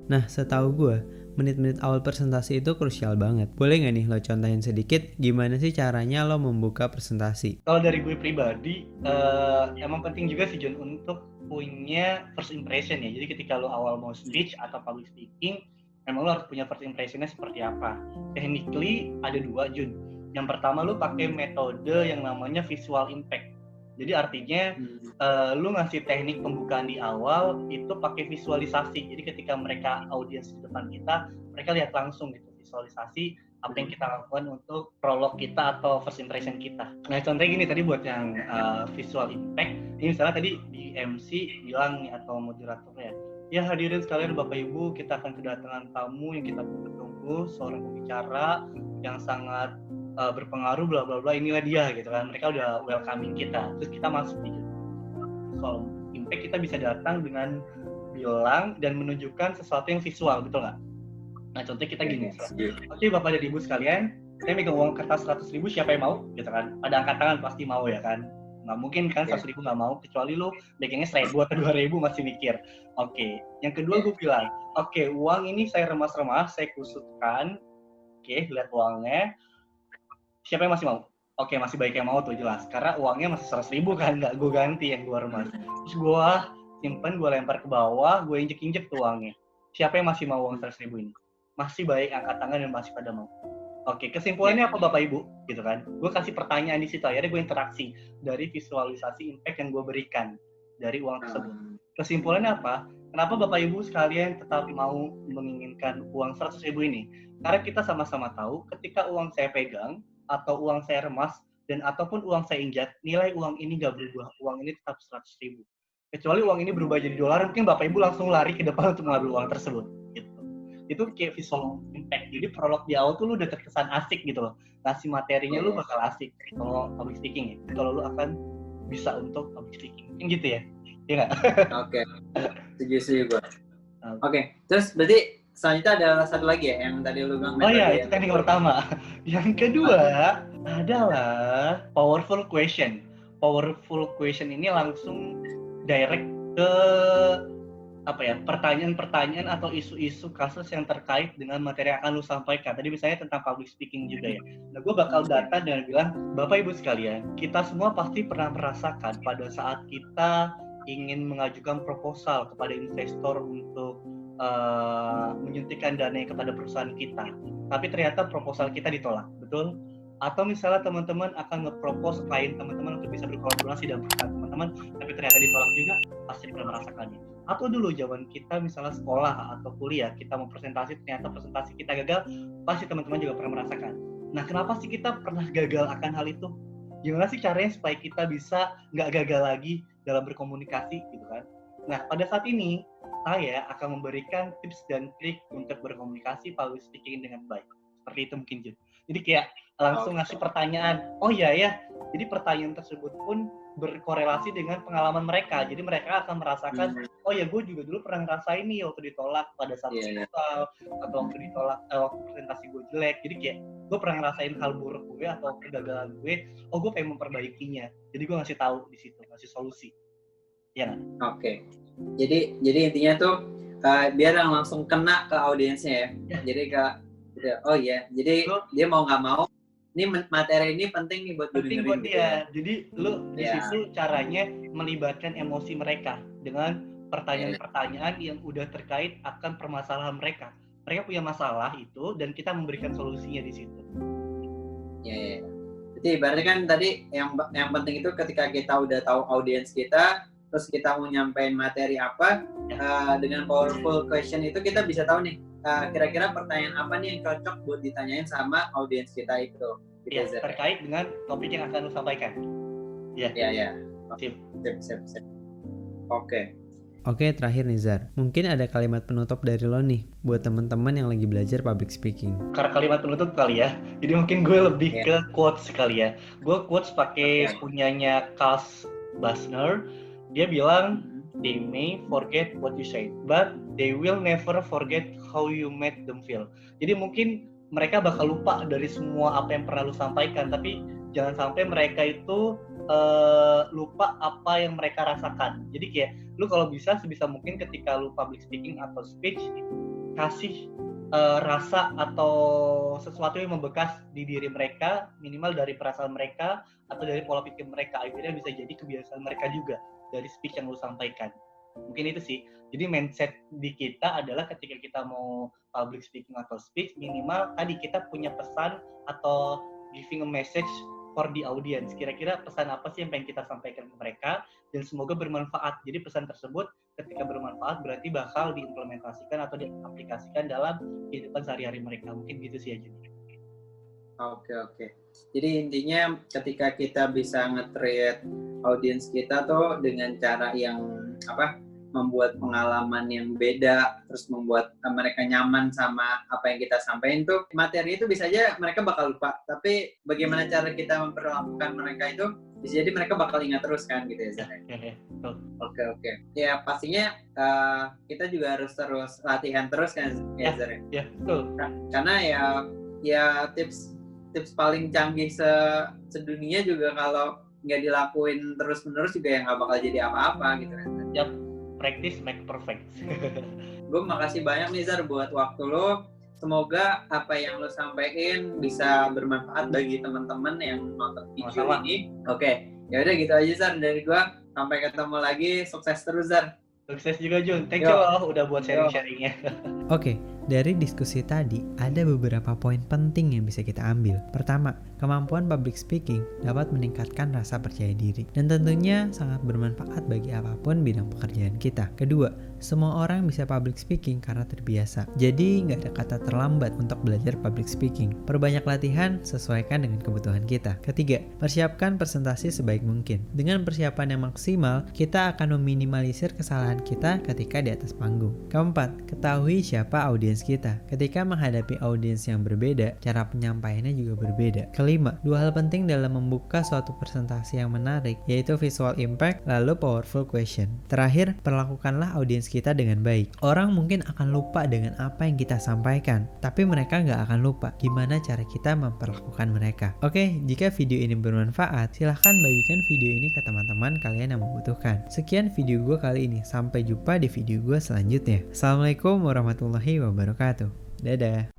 Nah, setahu gue, menit-menit awal presentasi itu krusial banget. Boleh nggak nih lo contohin sedikit gimana sih caranya lo membuka presentasi? Kalau dari gue pribadi, emang penting juga sih Jun untuk punya first impression ya. Jadi ketika lo awal mau speech atau public speaking, memang lo harus punya first impressionnya seperti apa. Technically ada dua Jun. Yang pertama lo pakai metode yang namanya visual impact. Jadi artinya lu ngasih teknik pembukaan di awal itu pakai visualisasi. Jadi ketika mereka audiens di depan kita, mereka lihat langsung gitu visualisasi apa yang kita lakukan untuk prolog kita atau first impression kita. Nah contohnya gini tadi buat yang visual impact, ini misalnya tadi di MC bilang nih atau moderatornya, ya hadirin sekalian Bapak Ibu, kita akan kedatangan tamu yang kita tunggu-tunggu, seorang pembicara yang sangat berpengaruh bla bla bla, inilah dia gitu kan. Mereka udah welcoming kita, terus kita masuk di visual impact, kita bisa datang dengan bilang dan menunjukkan sesuatu yang visual, betul nggak? Nah contohnya kita gini, oke Bapak dan Ibu sekalian, saya megang uang kertas 100.000, siapa yang mau? Gitu kan, ada angkat tangan pasti mau ya kan. Nggak mungkin kan 100.000 nggak mau, kecuali lu megangnya 1.000 atau 2.000 masih mikir. Oke, yang kedua gue bilang, oke uang ini saya remas-remas, saya kusutkan, oke lihat uangnya, siapa yang masih mau? Oke masih baik yang mau tuh jelas, karena uangnya masih 100.000 kan, nggak gue ganti yang gue remas. Terus gue simpen, gue lempar ke bawah, gue injek-injek tuh uangnya. Siapa yang masih mau uang 100.000 ini? Masih baik angkat tangan dan masih pada mau. Oke, kesimpulannya apa Bapak Ibu? Gitu kan. Gue kasih pertanyaan di situ, akhirnya gue interaksi dari visualisasi impact yang gue berikan dari uang tersebut. Kesimpulannya apa? Kenapa Bapak Ibu sekalian tetap mau menginginkan uang 100.000 ini? Karena kita sama-sama tahu ketika uang saya pegang atau uang saya remas dan ataupun uang saya injak, nilai uang ini nggak berubah, uang ini tetap 100.000. Kecuali uang ini berubah jadi dolar, mungkin Bapak Ibu langsung lari ke depan untuk mengambil uang tersebut. Gitu. Itu kayak visual impact. Jadi prolog di awal tuh lu udah terkesan asik gitu loh. Ngasih materinya lu bakal asik kalau public speaking ya. Kalau lu akan bisa untuk public speaking. Mungkin gitu ya. Iya nggak? Oke. Setuju gue. Oke. Terus berarti selanjutnya ada satu lagi ya yang tadi lu bilang. Oh iya, itu teknik pertama. Yang kedua adalah powerful question. Powerful question ini langsung direct ke pertanyaan-pertanyaan atau isu-isu kasus yang terkait dengan materi yang akan lu sampaikan. Tadi misalnya tentang public speaking juga ya. Nah, gue bakal data dengan bilang, Bapak Ibu sekalian, kita semua pasti pernah merasakan pada saat kita ingin mengajukan proposal kepada investor untuk menyuntikkan dana kepada perusahaan kita. Tapi ternyata proposal kita ditolak, betul? Atau misalnya teman-teman akan nge-propose klien teman-teman untuk bisa berkolaborasi dengan perusahaan teman-teman, tapi ternyata ditolak juga, pasti pernah merasakannya. Atau dulu zaman kita misalnya sekolah atau kuliah, kita mau presentasi, ternyata presentasi kita gagal, pasti teman-teman juga pernah merasakan. Nah, kenapa sih kita pernah gagal akan hal itu? Gimana sih caranya supaya kita bisa nggak gagal lagi dalam berkomunikasi gitu kan? Nah, pada saat ini, saya akan memberikan tips dan trik untuk berkomunikasi public speaking dengan baik. Seperti itu mungkin, Jun. Jadi kayak langsung ngasih pertanyaan, oh iya ya, jadi pertanyaan tersebut pun berkorelasi dengan pengalaman mereka, jadi mereka akan merasakan, oh ya gue juga dulu pernah ngerasain nih waktu ditolak pada saat proposal, atau waktu ditolak, waktu presentasi gue jelek, jadi kayak gue pernah ngerasain hal buruk gue atau kegagalan gue, oh gue pengen memperbaikinya, jadi gue ngasih tahu di situ, ngasih solusi, ya nggak? Oke. Jadi intinya tuh biar langsung kena ke audiensnya ya. Jadi oh iya, jadi dia mau nggak mau, ini materi ini penting nih buat penting buat dia. Gitu ya. Jadi lu di situ caranya melibatkan emosi mereka dengan pertanyaan-pertanyaan yang udah terkait akan permasalahan mereka. Mereka punya masalah itu dan kita memberikan solusinya di situ. Ya. Jadi berarti kan tadi yang penting itu ketika kita udah tahu audiens kita, terus kita mau nyampein materi apa, dengan powerful question itu kita bisa tahu nih kira-kira pertanyaan apa nih yang cocok buat ditanyain sama audiens kita itu. Iya, terkait dengan topik yang akan lu sampaikan. Iya. Sip. Oke, terakhir nih Zar, mungkin ada kalimat penutup dari lo nih buat teman-teman yang lagi belajar public speaking. Karena kalimat penutup kali ya, jadi mungkin gue lebih ke quotes kali ya. Gue quotes pakai punyanya Carl Basner. Dia bilang, they may forget what you said, but they will never forget how you made them feel. Jadi mungkin mereka bakal lupa dari semua apa yang pernah lu sampaikan, tapi jangan sampai mereka itu lupa apa yang mereka rasakan. Jadi kayak lu kalau bisa sebisa mungkin ketika lu public speaking atau speech, kasih rasa atau sesuatu yang membekas di diri mereka, minimal dari perasaan mereka atau dari pola pikir mereka, akhirnya bisa jadi kebiasaan mereka juga dari speech yang lu sampaikan. Mungkin itu sih. Jadi mindset di kita adalah ketika kita mau public speaking atau speech, minimal tadi kita punya pesan atau giving a message for the audience. Kira-kira pesan apa sih yang pengen kita sampaikan ke mereka, dan semoga bermanfaat. Jadi pesan tersebut ketika bermanfaat berarti bakal diimplementasikan atau diaplikasikan dalam kehidupan sehari-hari mereka. Mungkin gitu sih aja. Oke. Jadi intinya ketika kita bisa nge-treat audiens kita tuh dengan cara yang membuat pengalaman yang beda, terus membuat mereka nyaman sama apa yang kita sampaikan tuh, materi itu bisa aja mereka bakal lupa, tapi bagaimana cara kita memperlakukan mereka itu bisa jadi mereka bakal ingat terus kan gitu ya Zar. Oke. Ya pastinya kita juga harus terus latihan terus kan ya Zar. Ya, betul. Karena ya tips paling canggih sedunia juga kalau nggak dilakuin terus-menerus juga ya nggak bakal jadi apa-apa gitu kan. Yap. Practice make perfect. Gue makasih banyak nih Zar buat waktu lo. Semoga apa yang lo sampaikan bisa bermanfaat bagi teman-teman yang nonton video ini. Oke, ya udah gitu aja Zar dari gue. Sampai ketemu lagi. Sukses terus Zar. Sukses juga Jun. Thank you loh udah buat sharing-sharingnya. Oke, dari diskusi tadi ada beberapa poin penting yang bisa kita ambil. Pertama, kemampuan public speaking dapat meningkatkan rasa percaya diri dan tentunya sangat bermanfaat bagi apapun bidang pekerjaan kita. Kedua, semua orang bisa public speaking karena terbiasa. Jadi nggak ada kata terlambat untuk belajar public speaking. Perbanyak latihan, sesuaikan dengan kebutuhan kita. Ketiga, persiapkan presentasi sebaik mungkin. Dengan persiapan yang maksimal, kita akan meminimalisir kesalahan kita ketika di atas panggung. Keempat, ketahui siapa audiens kita. Ketika menghadapi audiens yang berbeda, cara penyampaiannya juga berbeda. Kelima, dua hal penting dalam membuka suatu presentasi yang menarik, yaitu visual impact, lalu powerful question. Terakhir, perlakukanlah audiens kita dengan baik. Orang mungkin akan lupa dengan apa yang kita sampaikan, tapi mereka nggak akan lupa gimana cara kita memperlakukan mereka. Oke, jika video ini bermanfaat, silahkan bagikan video ini ke teman-teman kalian yang membutuhkan. Sekian video gue kali ini. Sampai jumpa di video gue selanjutnya. Assalamualaikum warahmatullahi wabarakatuh. Dadah.